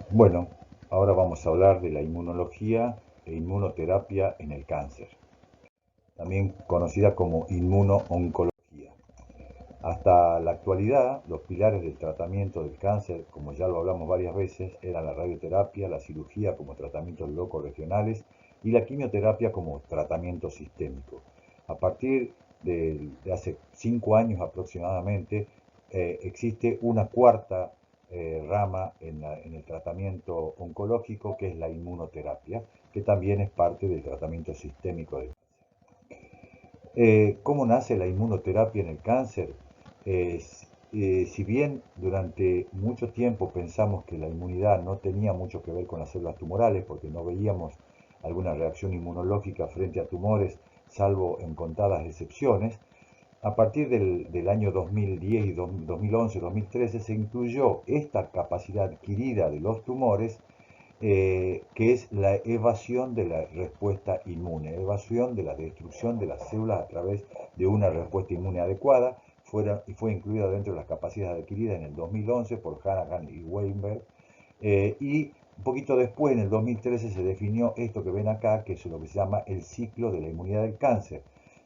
Bueno, ahora vamos a hablar de la inmunología e inmunoterapia en el cáncer, también conocida como inmunooncología. Hasta la actualidad, los pilares del tratamiento del cáncer, como ya lo hablamos varias veces, eran la radioterapia, la cirugía como tratamientos loco-regionales y la quimioterapia como tratamiento sistémico. A partir de hace 5 años aproximadamente, existe una cuarta rama en el tratamiento oncológico, que es la inmunoterapia, que también es parte del tratamiento sistémico del cáncer. ¿Cómo nace la inmunoterapia en el cáncer? Si bien durante mucho tiempo pensamos que la inmunidad no tenía mucho que ver con las células tumorales, porque no veíamos alguna reacción inmunológica frente a tumores, salvo en contadas excepciones, a partir del año 2010 y 2011-2013 se incluyó esta capacidad adquirida de los tumores, que es la evasión de la respuesta inmune, evasión de la destrucción de las células a través de una respuesta inmune adecuada. Fue incluida dentro de las capacidades adquiridas en el 2011 por Hanahan y Weinberg, y un poquito después, en el 2013, se definió esto que ven acá, que es lo que se llama el ciclo de la inmunidad del cáncer,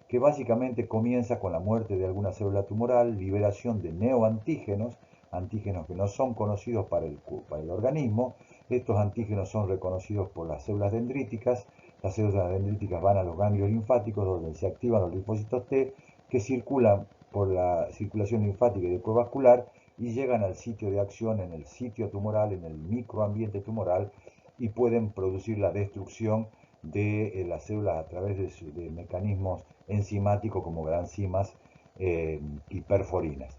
que básicamente comienza con la muerte de alguna célula tumoral, liberación de neoantígenos, antígenos que no son conocidos para el organismo. Estos antígenos son reconocidos por las células dendríticas. Las células dendríticas van a los ganglios linfáticos, donde se activan los linfocitos T, que circulan por la circulación linfática y después vascular, y llegan al sitio de acción en el sitio tumoral, en el microambiente tumoral, y pueden producir la destrucción de las células a través de mecanismos enzimáticos como granzimas y perforinas.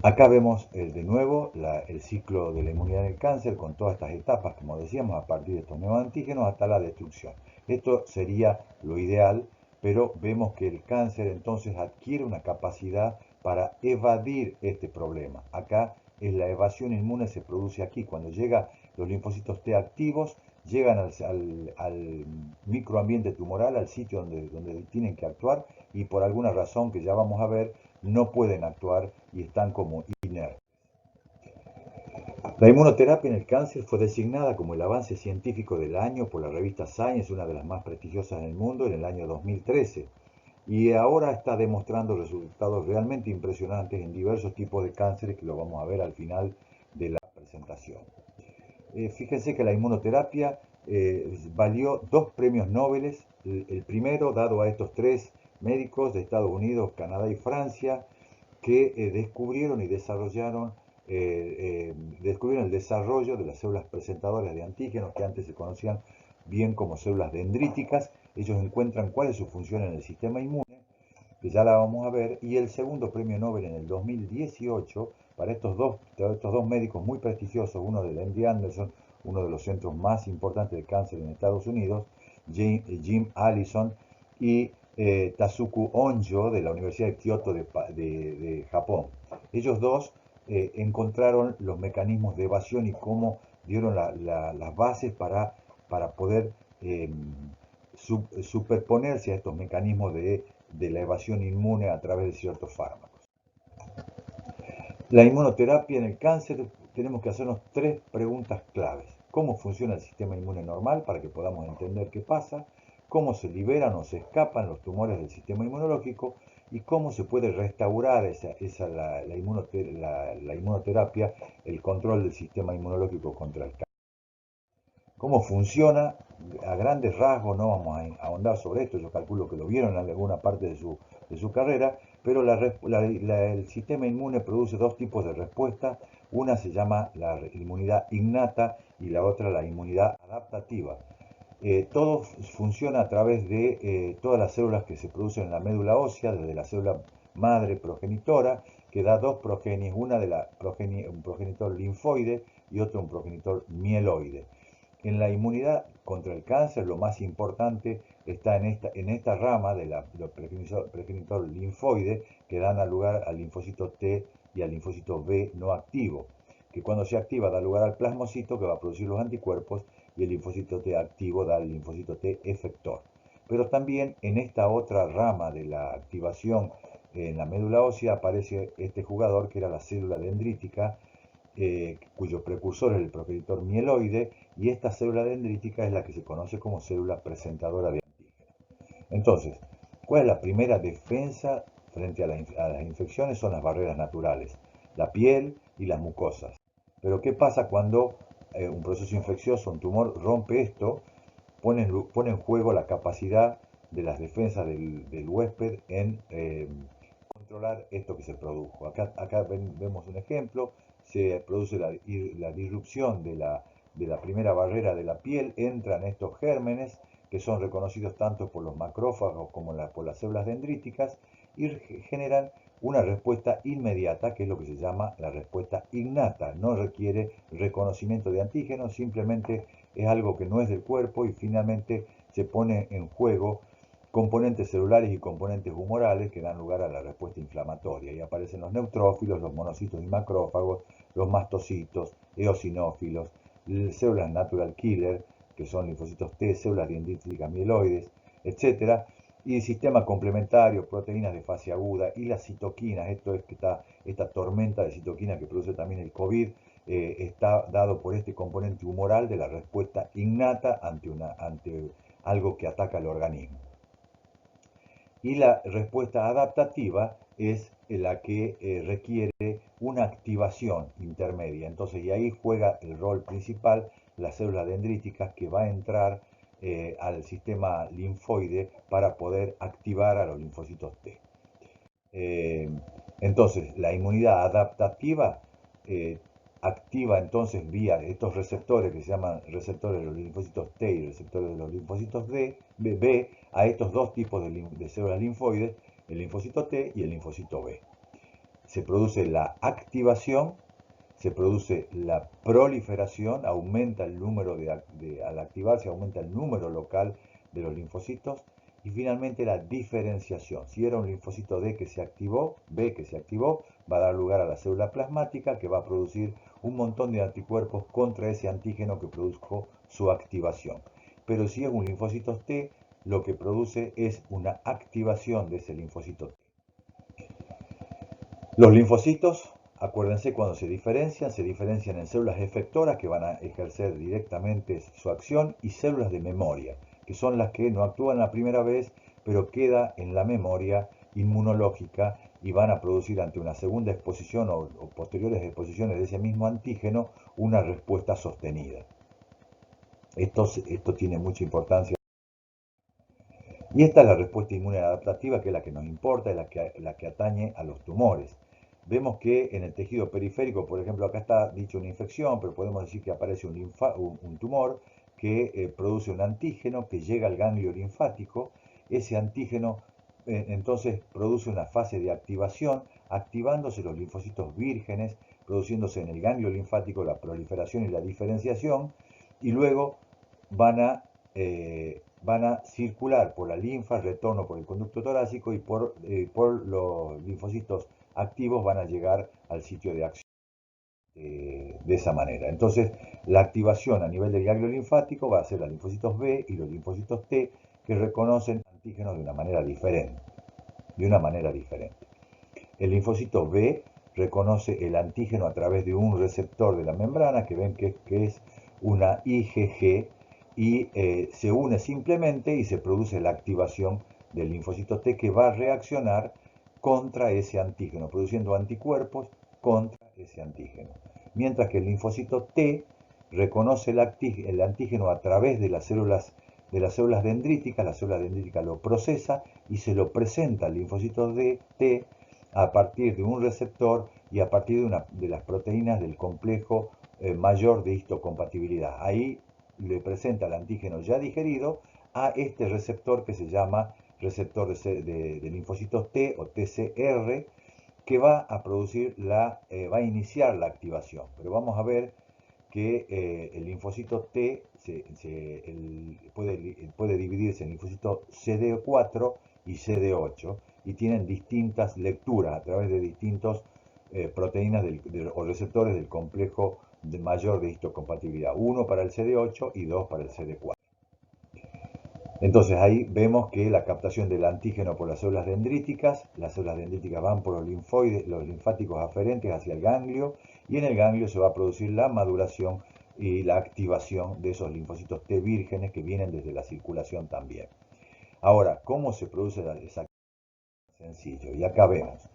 Acá vemos de nuevo el ciclo de la inmunidad del cáncer con todas estas etapas, como decíamos, a partir de estos neoantígenos hasta la destrucción. Esto sería lo ideal, pero vemos que el cáncer entonces adquiere una capacidad para evadir este problema. Acá es la evasión inmune, se produce aquí cuando llegan los linfocitos T activos, llegan al microambiente tumoral, al sitio donde tienen que actuar, y por alguna razón que ya vamos a ver, no pueden actuar y están como inertes. La inmunoterapia en el cáncer fue designada como el avance científico del año por la revista Science, una de las más prestigiosas del mundo, en el año 2013. Y ahora está demostrando resultados realmente impresionantes en diversos tipos de cánceres, que lo vamos a ver al final de la presentación. Fíjense que la inmunoterapia valió 2 premios Nobel. El primero dado a estos 3 médicos de Estados Unidos, Canadá y Francia, que descubrieron el desarrollo de las células presentadoras de antígenos, que antes se conocían bien como células dendríticas. Ellos encuentran cuál es su función en el sistema inmune, que ya la vamos a ver. Y el segundo premio Nobel en el 2018 para estos dos médicos muy prestigiosos, uno del MD Anderson, uno de los centros más importantes de cáncer en Estados Unidos, Jim Allison, y Tasuku Onjo de la Universidad de Kioto de Japón. Ellos dos encontraron los mecanismos de evasión y cómo dieron las bases para poder superponerse a estos mecanismos de la evasión inmune a través de ciertos fármacos. La inmunoterapia en el cáncer, tenemos que hacernos 3 preguntas claves. ¿Cómo funciona el sistema inmune normal para que podamos entender qué pasa? ¿Cómo se liberan o se escapan los tumores del sistema inmunológico? ¿Y cómo se puede restaurar la inmunoterapia, el control del sistema inmunológico contra el cáncer? ¿Cómo funciona? A grandes rasgos, no vamos a ahondar sobre esto, yo calculo que lo vieron en alguna parte de su carrera, pero el sistema inmune produce 2 tipos de respuesta. Una se llama la inmunidad innata y la otra la inmunidad adaptativa. Todo funciona a través de todas las células que se producen en la médula ósea, desde la célula madre progenitora, que da 2 progenies, una de un progenitor linfoide y otro un progenitor mieloide. En la inmunidad contra el cáncer, lo más importante está en esta rama del progenitor linfoide, que dan lugar al linfocito T y al linfocito B no activo, que cuando se activa da lugar al plasmocito, que va a producir los anticuerpos, y el linfocito T activo da el linfocito T efector. Pero también en esta otra rama de la activación en la médula ósea aparece este jugador, que era la célula dendrítica, cuyo precursor es el progenitor mieloide, y esta célula dendrítica es la que se conoce como célula presentadora de antígeno. Entonces, ¿cuál es la primera defensa frente a las infecciones? Son las barreras naturales, la piel y las mucosas. Pero ¿qué pasa cuando un proceso infeccioso, un tumor, rompe esto? Pone en juego la capacidad de las defensas del huésped en controlar esto que se produjo. Acá vemos un ejemplo, se produce la disrupción de la primera barrera de la piel, entran estos gérmenes que son reconocidos tanto por los macrófagos como por las células dendríticas y generan una respuesta inmediata, que es lo que se llama la respuesta innata. No requiere reconocimiento de antígenos, simplemente es algo que no es del cuerpo y finalmente se pone en juego componentes celulares y componentes humorales que dan lugar a la respuesta inflamatoria. Y aparecen los neutrófilos, los monocitos y macrófagos, los mastocitos, eosinófilos, células natural killer, que son linfocitos T, células dendríticas mieloides, etc. Y sistema complementario, proteínas de fase aguda y las citoquinas. Esto es que esta tormenta de citoquinas que produce también el COVID, está dado por este componente humoral de la respuesta innata ante algo que ataca al organismo. Y la respuesta adaptativa es la que requiere una activación intermedia. Entonces, y ahí juega el rol principal la célula dendrítica, que va a entrar al sistema linfoide para poder activar a los linfocitos T. Entonces, la inmunidad adaptativa eh, activa entonces vía estos receptores que se llaman receptores de los linfocitos T y receptores de los linfocitos B, a estos dos tipos de células linfoides, el linfocito T y el linfocito B. Se produce la activación, se produce la proliferación, aumenta el número al activarse aumenta el número local de los linfocitos, y finalmente la diferenciación. Si era un linfocito B que se activó, va a dar lugar a la célula plasmática, que va a producir un montón de anticuerpos contra ese antígeno que produjo su activación. Pero si es un linfocito T, lo que produce es una activación de ese linfocito T. Los linfocitos, acuérdense, cuando se diferencian en células efectoras que van a ejercer directamente su acción y células de memoria, que son las que no actúan la primera vez, pero queda en la memoria inmunológica y van a producir ante una segunda exposición o posteriores exposiciones de ese mismo antígeno una respuesta sostenida. Esto tiene mucha importancia. Y esta es la respuesta inmune adaptativa, que es la que nos importa, es la que atañe a los tumores. Vemos que en el tejido periférico, por ejemplo, acá está dicho una infección, pero podemos decir que aparece un tumor que produce un antígeno que llega al ganglio linfático. Ese antígeno entonces produce una fase de activación, activándose los linfocitos vírgenes, produciéndose en el ganglio linfático la proliferación y la diferenciación, y luego van a circular por la linfa, retorno por el conducto torácico, y por los linfocitos activos van a llegar al sitio de acción de esa manera. Entonces, la activación a nivel del ganglio linfático va a ser los linfocitos B y los linfocitos T, que reconocen antígenos de una manera diferente. El linfocito B reconoce el antígeno a través de un receptor de la membrana, que ven que es una IgG, y se une simplemente y se produce la activación del linfocito T, que va a reaccionar contra ese antígeno, produciendo anticuerpos contra ese antígeno. Mientras que el linfocito T reconoce el antígeno a través de las células dendríticas, la célula dendrítica lo procesa y se lo presenta al linfocito T a partir de un receptor y a partir de las proteínas del complejo mayor de histocompatibilidad. Ahí le presenta el antígeno ya digerido a este receptor que se llama receptor de linfocitos T o TCR, que va a producir va a iniciar la activación. Pero vamos a ver que el linfocito T puede dividirse en linfocito CD4 y CD8, y tienen distintas lecturas a través de distintas proteínas o receptores del complejo mayor de histocompatibilidad, uno para el CD8 y dos para el CD4. Entonces ahí vemos que la captación del antígeno por las células dendríticas van por los linfoides, los linfáticos aferentes hacia el ganglio, y en el ganglio se va a producir la maduración y la activación de esos linfocitos T vírgenes que vienen desde la circulación también. Ahora, ¿cómo se produce esa activación? Sencillo, y acá vemos.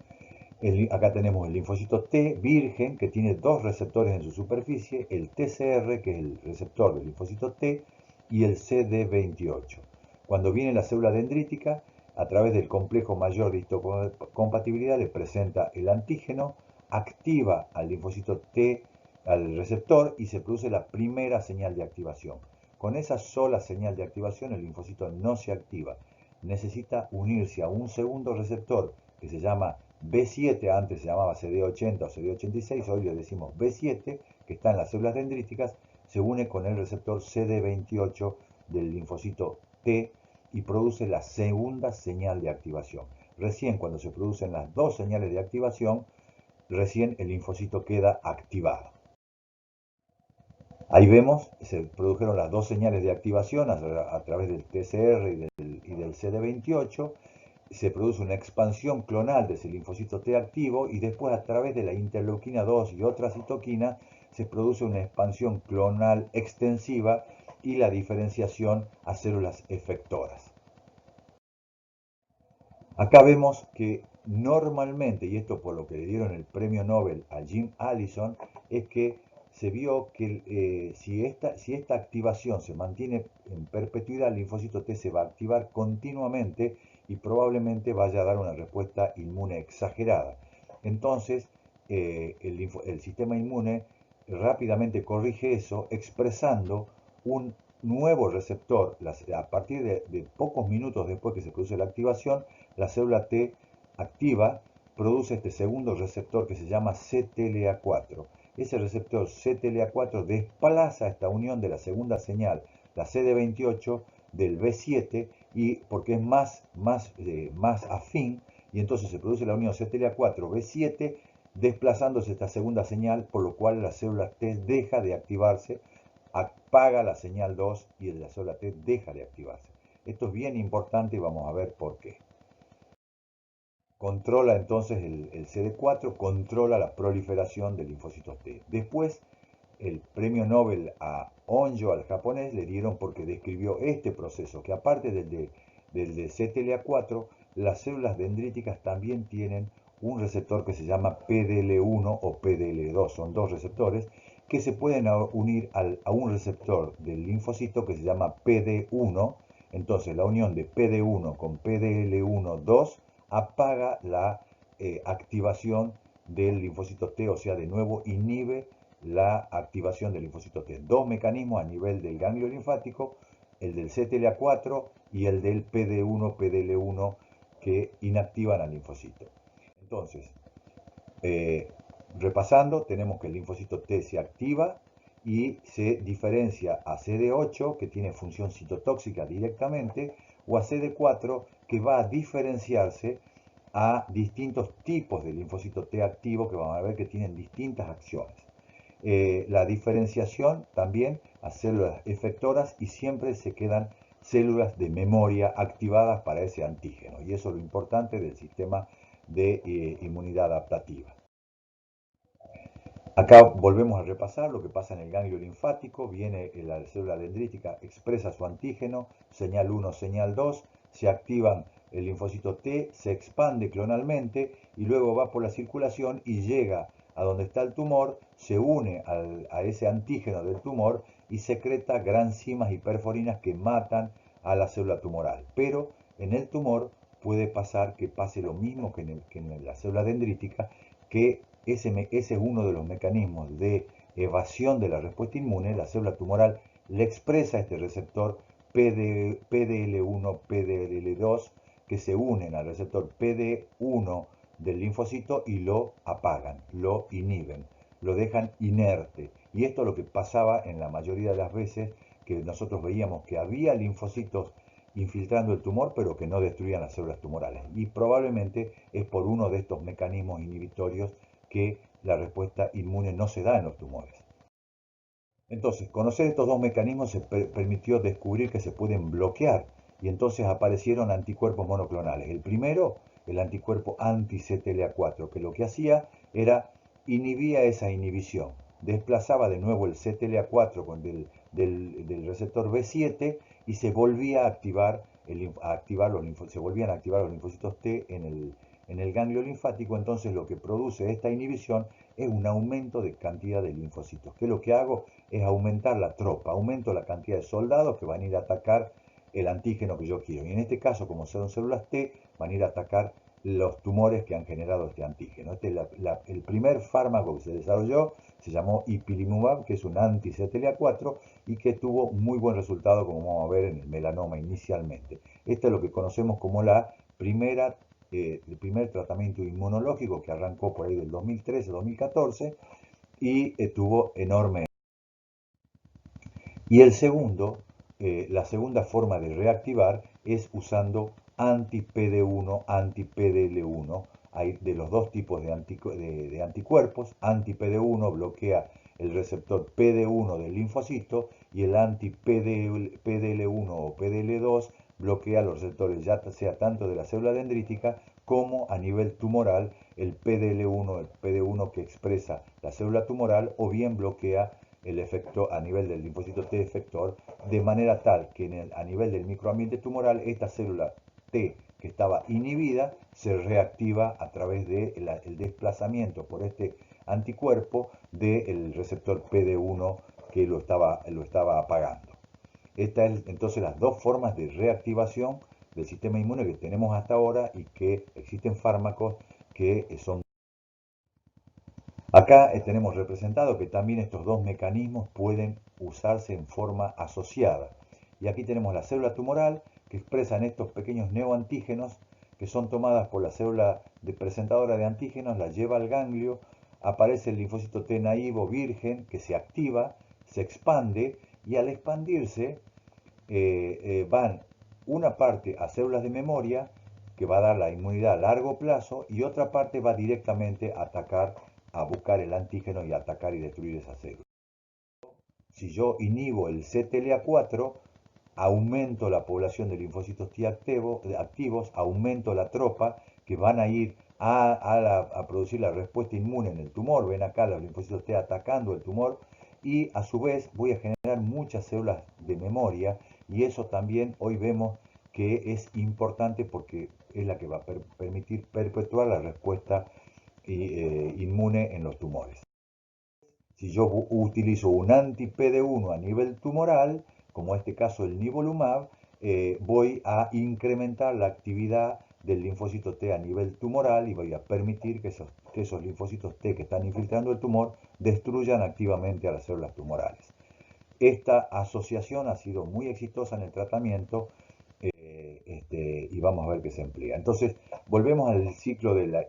Acá tenemos el linfocito T virgen que tiene dos receptores en su superficie, el TCR, que es el receptor del linfocito T, y el CD28. Cuando viene la célula dendrítica, a través del complejo mayor de histocompatibilidad le presenta el antígeno, activa al linfocito T, al receptor, y se produce la primera señal de activación. Con esa sola señal de activación el linfocito no se activa. Necesita unirse a un segundo receptor que se llama B7, antes se llamaba CD80 o CD86, hoy le decimos B7, que está en las células dendríticas, se une con el receptor CD28 del linfocito T y produce la segunda señal de activación. Recién cuando se producen las dos señales de activación, recién el linfocito queda activado. Ahí vemos, se produjeron las dos señales de activación a través del TCR y del CD28. Se produce una expansión clonal de ese linfocito T activo y después a través de la interleuquina 2 y otra citoquina se produce una expansión clonal extensiva y la diferenciación a células efectoras. Acá vemos que normalmente, y esto por lo que le dieron el premio Nobel a Jim Allison, es que se vio que si esta activación se mantiene en perpetuidad, el linfocito T se va a activar continuamente y probablemente vaya a dar una respuesta inmune exagerada. Entonces, el sistema inmune rápidamente corrige eso expresando un nuevo receptor. A partir de pocos minutos después que se produce la activación, la célula T activa, produce este segundo receptor que se llama CTLA4. Ese receptor CTLA4 desplaza esta unión de la segunda señal, la CD28, del B7, y porque es más afín, y entonces se produce la unión CTLA4-B7, desplazándose esta segunda señal, por lo cual la célula T deja de activarse, apaga la señal 2 y la célula T deja de activarse. Esto es bien importante y vamos a ver por qué. Controla entonces el CD4, controla la proliferación de linfocitos T. Después, el premio Nobel a Onjo, al japonés, le dieron porque describió este proceso, que aparte del de CTLA4, las células dendríticas también tienen un receptor que se llama PDL1 o PDL2, son dos receptores que se pueden unir a un receptor del linfocito que se llama PD1. Entonces la unión de PD1 con PDL1-2 apaga la activación del linfocito T, o sea, de nuevo inhibe la activación del linfocito T. Dos mecanismos a nivel del ganglio linfático, el del CTLA4 y el del PD1-PDL1, que inactivan al linfocito. Entonces, repasando, tenemos que el linfocito T se activa y se diferencia a CD8, que tiene función citotóxica directamente, o a CD4, que va a diferenciarse a distintos tipos de linfocito T activo, que vamos a ver que tienen distintas acciones. La diferenciación también a células efectoras, y siempre se quedan células de memoria activadas para ese antígeno, y eso es lo importante del sistema de inmunidad adaptativa. Acá volvemos a repasar lo que pasa en el ganglio linfático. Viene la célula dendrítica, expresa su antígeno, señal 1, señal 2, se activan el linfocito T, se expande clonalmente y luego va por la circulación y llega a donde está el tumor, se une a ese antígeno del tumor y secreta granzimas y perforinas que matan a la célula tumoral. Pero en el tumor puede pasar que pase lo mismo que en la célula dendrítica, que ese es uno de los mecanismos de evasión de la respuesta inmune. La célula tumoral le expresa este receptor PDL1, PDL2, que se unen al receptor PD1 del linfocito y lo apagan, lo inhiben, lo dejan inerte. Y esto es lo que pasaba en la mayoría de las veces que nosotros veíamos que había linfocitos infiltrando el tumor, pero que no destruían las células tumorales. Y probablemente es por uno de estos mecanismos inhibitorios que la respuesta inmune no se da en los tumores. Entonces, conocer estos dos mecanismos se permitió descubrir que se pueden bloquear y entonces aparecieron anticuerpos monoclonales. El primero, el anticuerpo anti-CTLA4, que lo que hacía era inhibía esa inhibición, desplazaba de nuevo el CTLA4 del receptor B7 y se volvía a activar, se volvían a activar los linfocitos T en el ganglio linfático. Entonces lo que produce esta inhibición es un aumento de cantidad de linfocitos, que lo que hago es aumentar la tropa, aumento la cantidad de soldados que van a ir a atacar el antígeno que yo quiero. Y en este caso, como son células T, van a ir a atacar los tumores que han generado este antígeno. Este es el primer fármaco que se desarrolló, se llamó ipilimumab, que es un anti-CTLA4 y que tuvo muy buen resultado, como vamos a ver en el melanoma inicialmente. Esto es lo que conocemos como el primer tratamiento inmunológico, que arrancó por ahí del 2013-2014 y tuvo enorme. Y la segunda forma de reactivar es usando anti-PD1, anti-PDL1. Hay de los dos tipos de anticuerpos. Anti-PD1 bloquea el receptor PD1 del linfocito y el anti-PDL1 o PDL2 bloquea los receptores ya sea tanto de la célula dendrítica como a nivel tumoral el PDL1, el PD1 que expresa la célula tumoral, o bien bloquea el efecto a nivel del linfocito T efector, de manera tal que a nivel del microambiente tumoral esta célula T que estaba inhibida se reactiva a través del desplazamiento por este anticuerpo del receptor PD1 que lo estaba apagando. Estas es entonces las dos formas de reactivación del sistema inmune que tenemos hasta ahora y que existen fármacos que son. Acá tenemos representado que también estos dos mecanismos pueden usarse en forma asociada. Y aquí tenemos la célula tumoral que expresan estos pequeños neoantígenos que son tomadas por la célula presentadora de antígenos, la lleva al ganglio, aparece el linfocito T naivo virgen que se activa, se expande y al expandirse van una parte a células de memoria que va a dar la inmunidad a largo plazo y otra parte va directamente a buscar el antígeno y atacar y destruir esa célula. Si yo inhibo el CTLA4, aumento la población de linfocitos T activos, aumento la tropa que van a ir a producir la respuesta inmune en el tumor. Ven acá los linfocitos T atacando el tumor y a su vez voy a generar muchas células de memoria y eso también hoy vemos que es importante porque es la que va a permitir perpetuar la respuesta inmune en los tumores. Si yo utilizo un anti-PD1 a nivel tumoral, como este caso el nivolumab, voy a incrementar la actividad del linfocito T a nivel tumoral y voy a permitir que esos linfocitos T que están infiltrando el tumor destruyan activamente a las células tumorales. Esta asociación ha sido muy exitosa en el tratamiento y vamos a ver que se emplea. Entonces, volvemos al ciclo de la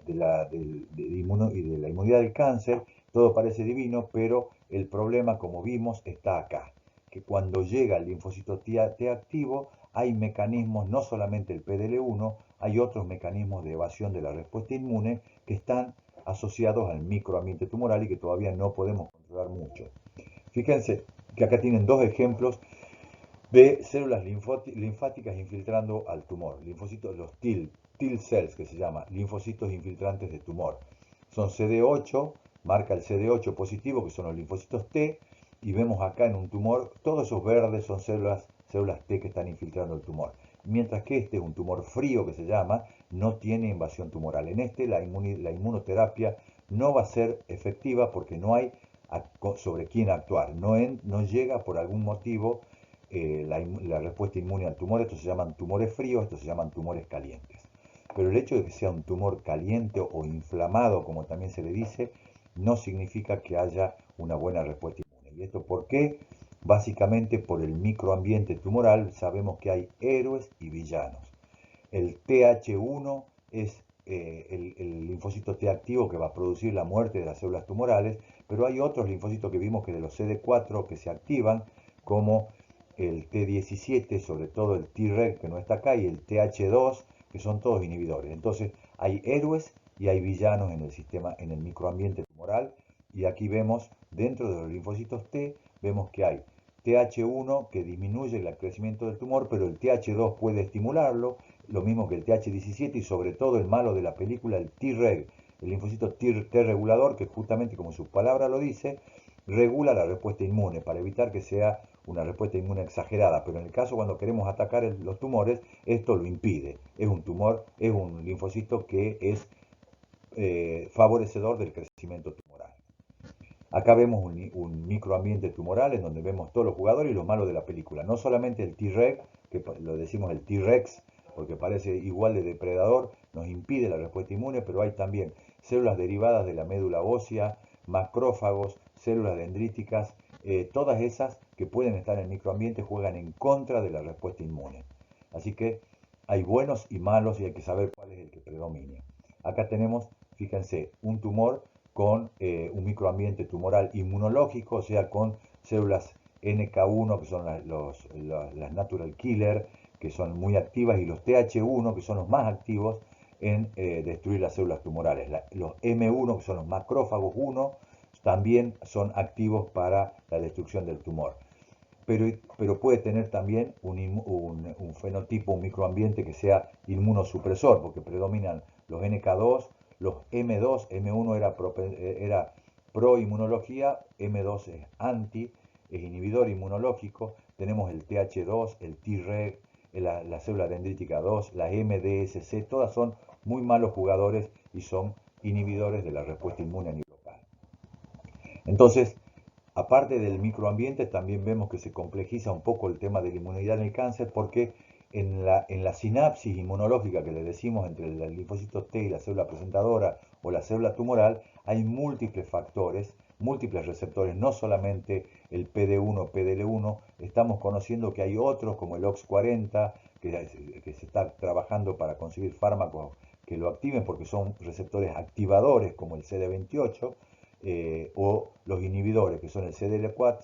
inmunidad del cáncer. Todo parece divino, pero el problema, como vimos, está acá. Que cuando llega el linfocito T activo, hay mecanismos, no solamente el PDL1, hay otros mecanismos de evasión de la respuesta inmune que están asociados al microambiente tumoral y que todavía no podemos controlar mucho. Fíjense que acá tienen dos ejemplos de células linfáticas infiltrando al tumor. Linfocitos, los T cells que se llama, linfocitos infiltrantes de tumor. Son CD8, marca el CD8 positivo, que son los linfocitos T, y vemos acá en un tumor, todos esos verdes son células T que están infiltrando el tumor. Mientras que este es un tumor frío que se llama, no tiene invasión tumoral. En este la inmunoterapia no va a ser efectiva porque no hay sobre quién actuar. No llega por algún motivo la respuesta inmune al tumor. Estos se llaman tumores fríos, estos se llaman tumores calientes. Pero el hecho de que sea un tumor caliente o inflamado, como también se le dice, no significa que haya una buena respuesta inmune. ¿Y esto por qué? Básicamente por el microambiente tumoral sabemos que hay héroes y villanos. El TH1 es el linfocito T activo que va a producir la muerte de las células tumorales, pero hay otros linfocitos que vimos que de los CD4 que se activan, como el T17, sobre todo el Treg que no está acá, y el TH2, que son todos inhibidores. Entonces hay héroes y hay villanos en el sistema, en el microambiente tumoral, y aquí vemos dentro de los linfocitos T, vemos que hay TH1 que disminuye el crecimiento del tumor, pero el TH2 puede estimularlo, lo mismo que el TH17 y sobre todo el malo de la película, el Treg, el linfocito T regulador, que justamente como su palabra lo dice, regula la respuesta inmune para evitar que sea una respuesta inmune exagerada, pero en el caso cuando queremos atacar los tumores, esto lo impide. Es un tumor, es un linfocito que es favorecedor del crecimiento tumoral. Acá vemos un microambiente tumoral en donde vemos todos los jugadores y lo malo de la película. No solamente el Treg, que lo decimos el T-Rex, porque parece igual de depredador, nos impide la respuesta inmune, pero hay también células derivadas de la médula ósea, macrófagos, células dendríticas, todas esas que pueden estar en el microambiente juegan en contra de la respuesta inmune. Así que hay buenos y malos y hay que saber cuál es el que predomina. Acá tenemos, fíjense, un tumor con un microambiente tumoral inmunológico, o sea, con células NK1, que son las natural killer, que son muy activas, y los TH1, que son los más activos en destruir las células tumorales. Los M1, que son los macrófagos 1, también son activos para la destrucción del tumor. Pero puede tener también un fenotipo, un microambiente que sea inmunosupresor, porque predominan los NK2, los M2, M1 era pro-inmunología, M2 es anti, es inhibidor inmunológico, tenemos el TH2, el Treg, la célula dendrítica 2, la MDSC, todas son muy malos jugadores y son inhibidores de la respuesta inmune a nivel local. Entonces, aparte del microambiente, también vemos que se complejiza un poco el tema de la inmunidad en el cáncer porque en la sinapsis inmunológica que le decimos entre el linfocito T y la célula presentadora o la célula tumoral, hay múltiples factores, múltiples receptores, no solamente el PD1, PDL1, estamos conociendo que hay otros como el OX40, que se está trabajando para conseguir fármacos que lo activen porque son receptores activadores como el CD28, o los inhibidores, que son el CTLA4,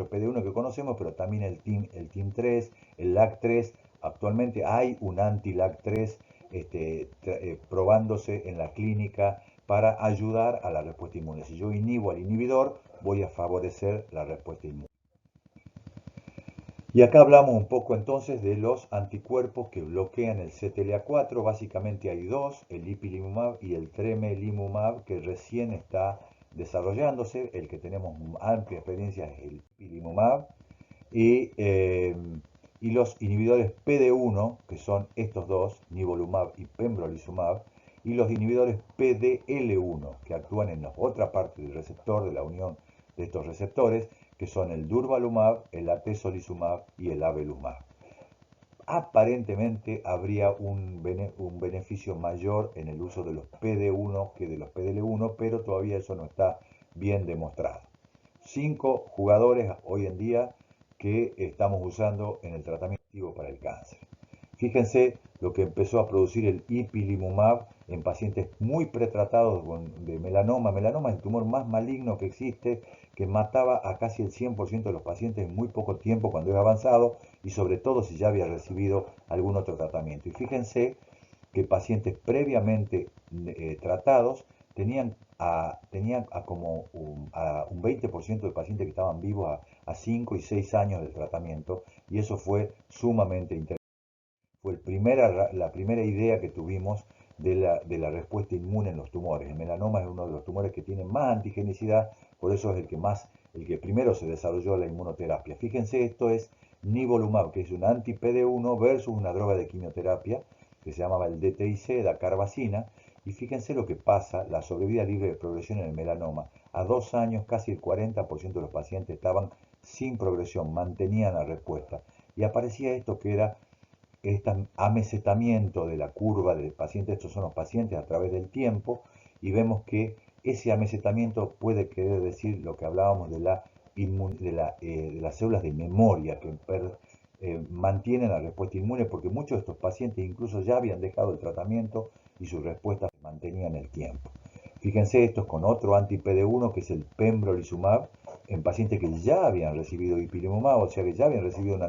PD1 que conocemos, pero también el TIM3, el LAG3. Actualmente hay un anti-LAG3 probándose en la clínica para ayudar a la respuesta inmune. Si yo inhibo al inhibidor, voy a favorecer la respuesta inmune. Y acá hablamos un poco entonces de los anticuerpos que bloquean el CTLA4. Básicamente hay dos, el ipilimumab y el tremelimumab, que recién está desarrollándose. El que tenemos amplia experiencia es el ipilimumab. Y los inhibidores PD1, que son estos dos, nivolumab y pembrolizumab, y los inhibidores PDL1, que actúan en la otra parte del receptor, de la unión de estos receptores, que son el durvalumab, el atezolizumab y el avelumab. Aparentemente habría un beneficio mayor en el uso de los PD1 que de los PDL1, pero todavía eso no está bien demostrado. 5 jugadores hoy en día que estamos usando en el tratamiento para el cáncer. Fíjense lo que empezó a producir el ipilimumab en pacientes muy pretratados de melanoma. Melanoma es el tumor más maligno que existe, que mataba a casi el 100% de los pacientes en muy poco tiempo cuando es avanzado y sobre todo si ya había recibido algún otro tratamiento. Y fíjense que pacientes previamente tratados tenían como un 20% de pacientes que estaban vivos a 5 y 6 años del tratamiento, y eso fue sumamente interesante. Fue la primera idea que tuvimos de la respuesta inmune en los tumores. El melanoma es uno de los tumores que tiene más antigenicidad, por eso es el que primero se desarrolló la inmunoterapia. Fíjense, esto es nivolumab, que es un anti-PD1 versus una droga de quimioterapia que se llamaba el DTIC, dacarbazina, y fíjense lo que pasa, la sobrevida libre de progresión en el melanoma. A 2 años casi el 40% de los pacientes estaban sin progresión, mantenían la respuesta. Y aparecía esto que era este amesetamiento de la curva del paciente. Estos son los pacientes a través del tiempo, y vemos que ese amesetamiento puede querer decir lo que hablábamos de las células de memoria que mantienen la respuesta inmune, porque muchos de estos pacientes incluso ya habían dejado el tratamiento y su respuesta se mantenía en el tiempo. Fíjense, esto es con otro anti-PD1 que es el pembrolizumab en pacientes que ya habían recibido ipilimumab, o sea que ya habían recibido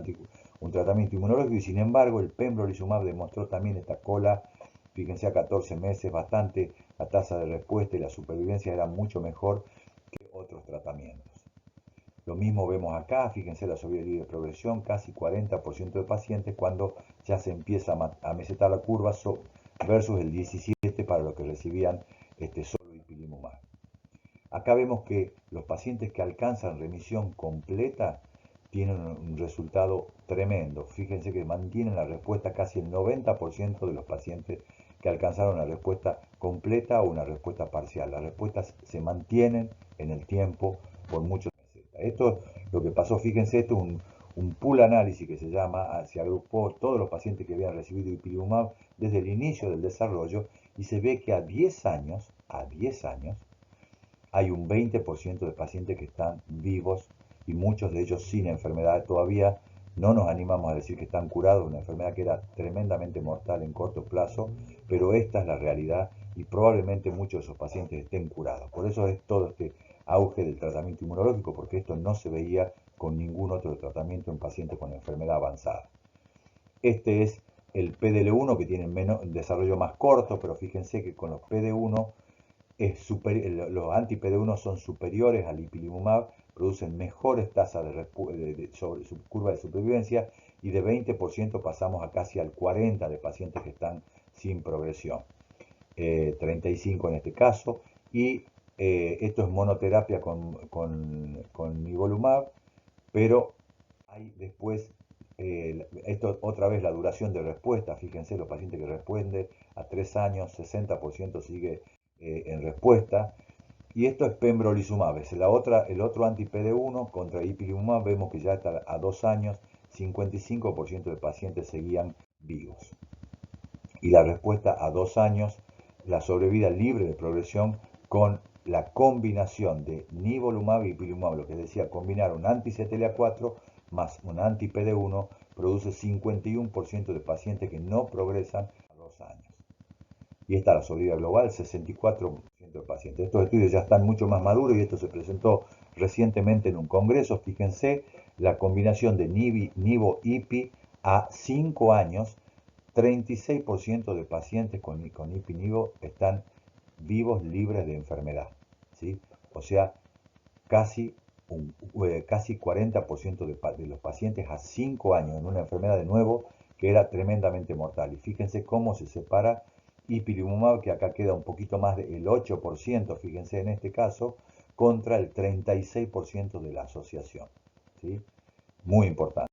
un tratamiento inmunológico, y sin embargo el pembrolizumab demostró también esta cola. Fíjense, a 14 meses bastante la tasa de respuesta y la supervivencia era mucho mejor que otros tratamientos. Lo mismo vemos acá, fíjense la sobrevida libre de progresión, casi 40% de pacientes cuando ya se empieza a mesetar la curva versus el 17% para los que recibían solo ipilimumab. Acá vemos que los pacientes que alcanzan remisión completa tienen un resultado tremendo. Fíjense que mantienen la respuesta casi el 90% de los pacientes que alcanzaron una respuesta completa o una respuesta parcial. Las respuestas se mantienen en el tiempo por muchos meses. Esto es lo que pasó, fíjense, esto es un pool análisis que se llama, se agrupó todos los pacientes que habían recibido ipilimumab desde el inicio del desarrollo y se ve que a 10 años, hay un 20% de pacientes que están vivos y muchos de ellos sin enfermedad. Todavía no nos animamos a decir que están curados de una enfermedad que era tremendamente mortal en corto plazo, pero esta es la realidad y probablemente muchos de esos pacientes estén curados. Por eso es todo este auge del tratamiento inmunológico, porque esto no se veía con ningún otro tratamiento en pacientes con enfermedad avanzada. Este es el PDL1 que tiene un desarrollo más corto, pero fíjense que con los PD1 los anti-PD1 son superiores al ipilimumab, producen mejores tasas sobre su curva de supervivencia y de 20% pasamos a casi al 40% de pacientes que están sin progresión, 35 en este caso, y esto es monoterapia con nivolumab, pero hay después, esto otra vez la duración de respuesta, fíjense los pacientes que responden a 3 años, 60% sigue en respuesta. Y esto es pembrolizumab, es el otro anti-PD1 contra ipilimumab, vemos que ya está a 2 años, 55% de pacientes seguían vivos. Y la respuesta a 2 años, la sobrevida libre de progresión con la combinación de nivolumab y ipilimumab, lo que decía, combinar un anti-CTLA4 más un anti-PD1 produce 51% de pacientes que no progresan a 2 años. Y esta la sobrevida global, 64% de pacientes. Estos estudios ya están mucho más maduros y esto se presentó recientemente en un congreso. Fíjense la combinación de Nivo-IPI a 5 años, 36% de pacientes con IPI-Nivo están vivos libres de enfermedad, ¿sí? O sea, casi 40% de los pacientes a 5 años en una enfermedad de nuevo que era tremendamente mortal. Y fíjense cómo se separa ipilimumab, que acá queda un poquito más del 8%, fíjense en este caso, contra el 36% de la asociación, ¿sí? Muy importante.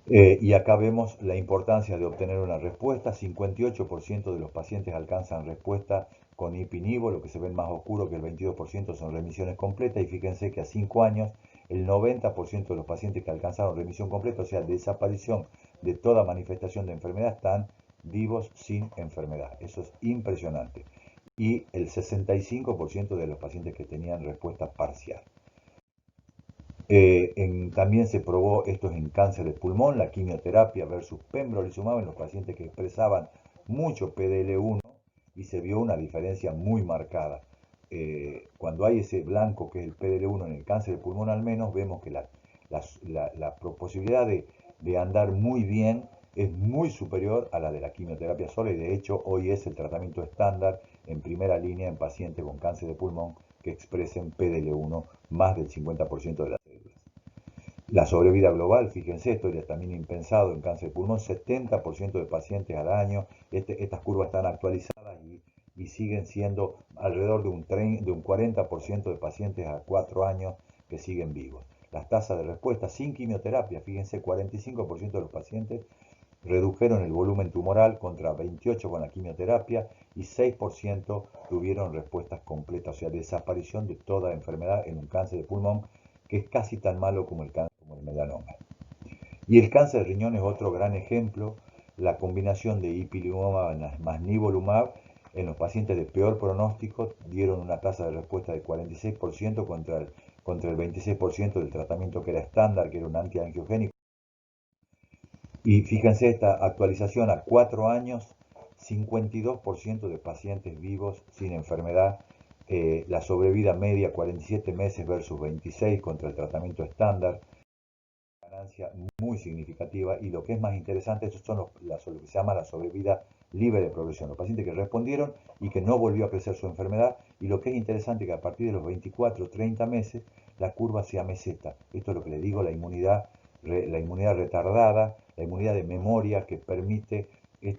Y acá vemos la importancia de obtener una respuesta. 58% de los pacientes alcanzan respuesta con ipi-nivo, lo que se ve más oscuro que el 22% son remisiones completas. Y fíjense que a 5 años el 90% de los pacientes que alcanzaron remisión completa, o sea, desaparición de toda manifestación de enfermedad, están vivos sin enfermedad. Eso es impresionante. Y el 65% de los pacientes que tenían respuesta parcial. También se probó esto en cáncer de pulmón, la quimioterapia versus pembrolizumab en los pacientes que expresaban mucho PDL1 y se vio una diferencia muy marcada. Cuando hay ese blanco que es el PDL1 en el cáncer de pulmón al menos, vemos que la posibilidad de andar muy bien es muy superior a la de la quimioterapia sola y de hecho hoy es el tratamiento estándar en primera línea en pacientes con cáncer de pulmón que expresen PDL1 más del 50% de las células. La sobrevida global, fíjense, esto era también impensado en cáncer de pulmón, 70% de pacientes al año, estas curvas están actualizadas y siguen siendo alrededor de un 40% de pacientes a 4 años que siguen vivos. Las tasas de respuesta sin quimioterapia, fíjense, 45% de los pacientes redujeron el volumen tumoral contra 28% con la quimioterapia y 6% tuvieron respuestas completas, o sea, desaparición de toda enfermedad en un cáncer de pulmón que es casi tan malo como el melanoma. Y el cáncer de riñón es otro gran ejemplo, la combinación de ipilimumab más nivolumab en los pacientes de peor pronóstico dieron una tasa de respuesta de 46% contra el 26% del tratamiento que era estándar, que era un antiangiogénico. Y fíjense esta actualización a 4 años, 52% de pacientes vivos sin enfermedad, la sobrevida media 47 meses versus 26 contra el tratamiento estándar, ganancia muy significativa y lo que es más interesante, eso son lo que se llama la sobrevida libre de progresión, los pacientes que respondieron y que no volvió a crecer su enfermedad y lo que es interesante que a partir de los 24 o 30 meses la curva sea meseta. Esto es lo que le digo, la inmunidad retardada, la inmunidad de memoria que permite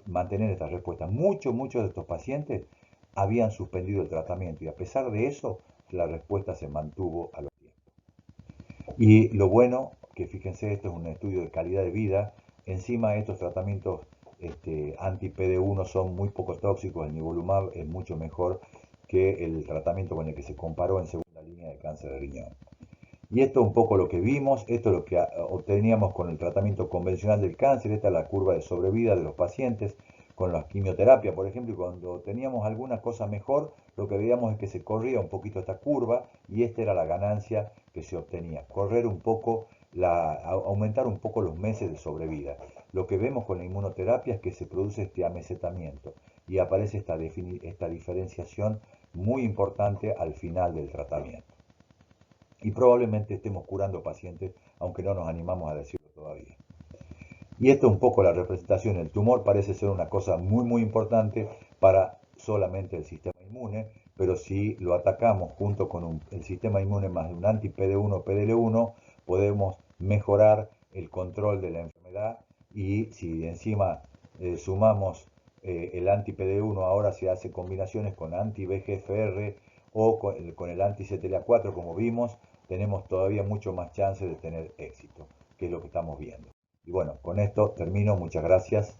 mantener esta respuesta. Muchos de estos pacientes habían suspendido el tratamiento y a pesar de eso, la respuesta se mantuvo a los tiempos. Y lo bueno, que fíjense, esto es un estudio de calidad de vida, encima estos tratamientos anti-PD1 son muy poco tóxicos, el nivolumab es mucho mejor que el tratamiento con el que se comparó en segunda línea de cáncer de riñón. Y esto es un poco lo que vimos, esto es lo que obteníamos con el tratamiento convencional del cáncer, esta es la curva de sobrevida de los pacientes con la quimioterapia, por ejemplo, y cuando teníamos alguna cosa mejor, lo que veíamos es que se corría un poquito esta curva y esta era la ganancia que se obtenía, correr un poco, aumentar un poco los meses de sobrevida. Lo que vemos con la inmunoterapia es que se produce este amesetamiento y aparece esta diferenciación muy importante al final del tratamiento. Y probablemente estemos curando pacientes, aunque no nos animamos a decirlo todavía. Y esto es un poco la representación. El tumor parece ser una cosa muy importante para solamente el sistema inmune, pero si lo atacamos junto con el sistema inmune más un anti-PD1, PDL1, podemos mejorar el control de la enfermedad y si encima sumamos el anti-PD1, ahora se hace combinaciones con anti-VEGFR o con el anti-CTLA4, como vimos, tenemos todavía mucho más chance de tener éxito, que es lo que estamos viendo. Y bueno, con esto termino. Muchas gracias.